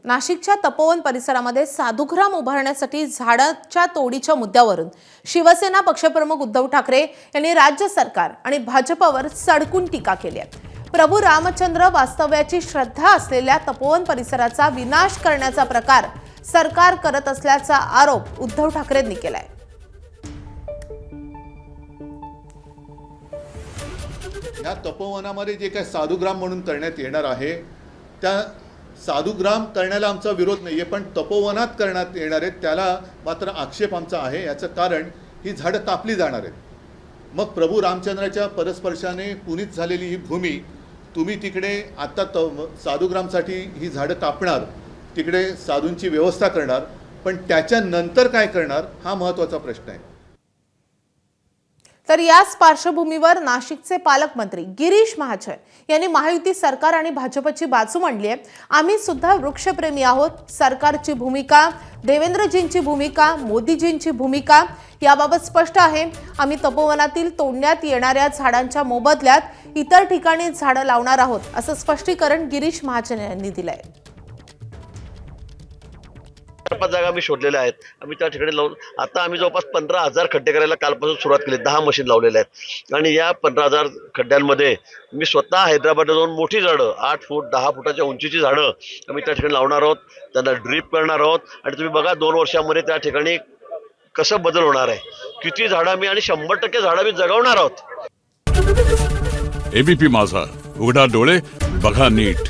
नाशिकच्या तपोवन परिसरामध्ये साधुग्राम उभारण्यासाठी झाडाच्या तोडीच्या मुद्द्यावरून शिवसेना पक्षप्रमुख उद्धव ठाकरे यांनी राज्य सरकार आणि भाजपवर सडकून टीका केली आहे। प्रभू रामचंद्र वास्तव्याची श्रद्धा असलेल्या तपोवन परिसराचा विनाश करण्याचा प्रकार सरकार करत असल्याचा आरोप उद्धव ठाकरेंनी केलाय। या तपोवनामध्ये जे काही साधुग्राम म्हणून करण्यात येणार आहे त्या साधुग्राम करण्याला आमचा विरोध नाहीये, पण तपोवनात करण्यात येणार आहेत त्याला मात्र आक्षेप आमचा आहे। याचं कारण ही झाडं कापली जाणार आहेत। मग प्रभू रामचंद्राच्या परस्पर्शाने पुनीत झालेली ही भूमी तुम्ही तिकडे आता साधुग्रामसाठी ही झाडं कापणार, तिकडे साधूंची व्यवस्था करणार, पण त्याच्यानंतर काय करणार हा महत्त्वाचा प्रश्न आहे। तर याच पार्श्वभूमीवर नाशिकचे पालकमंत्री गिरीश महाजन यांनी महायुती सरकार आणि भाजपची बाजू मांडली आहे। आम्ही सुद्धा वृक्षप्रेमी आहोत। सरकारची भूमिका, देवेंद्रजींची भूमिका, मोदीजींची भूमिका याबाबत स्पष्ट आहे। आम्ही तपोवनातील तोडण्यात येणाऱ्या झाडांच्या मोबदल्यात इतर ठिकाणी झाडं लावणार आहोत, असं स्पष्टीकरण गिरीश महाजन यांनी दिलंय। 4-5 जागा आम्ही शोधलेल्या आहेत। आम्ही त्या ठिकाणी लावून आता आम्ही जवळपास 15,000 खड्डे करायला कालपासून सुरुवात केली। 10 मशीन लावलेल्या आहेत आणि या 15,000 खड्ड्यांमध्ये मी स्वतः हैदराबादला जाऊन मोठी झाडं 8 फूट 10 फुटाच्या उंचीची झाडं आम्ही त्या ठिकाणी लावणार आहोत, त्यांना ड्रीप करणार आहोत आणि तुम्ही बघा 2 वर्षांमध्ये त्या ठिकाणी कसं बदल होणार आहे, किती झाडं आम्ही आणि 100% झाडं आम्ही जगवणार आहोत। एबीपी माझा, उघडा डोळे बघा नीट।